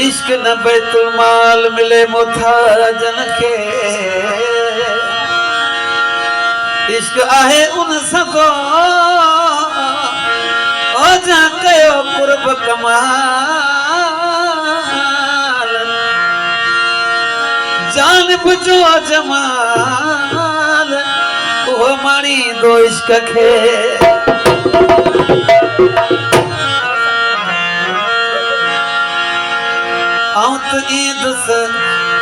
इश्क न बैतुल माल मिले मुथाजन के इश्क आहे उन सको ओ जा कयो कुर्ब कमाल जान बुझो जमाल वो मानी दो इश्क खे ईद से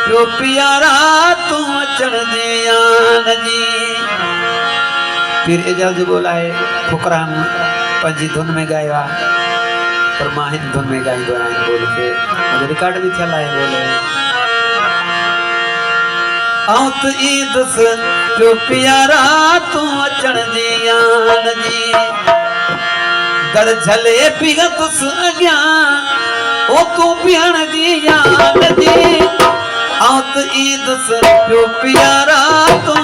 पियो प्यारा तू अचण जी आन जी फिर एजाज बोलाए फुकरान पंजी धुन में गाया पर मां हिन धुन में गाई दो बोल के मुझे रिकॉर्ड भी थियल है बोले आउत ईद से पियो प्यारा तू अचण जी आन जी दर झले पिया तुस अग्या ओ तू पियण जी याद जी आउत ईद से पियो प्यारा तू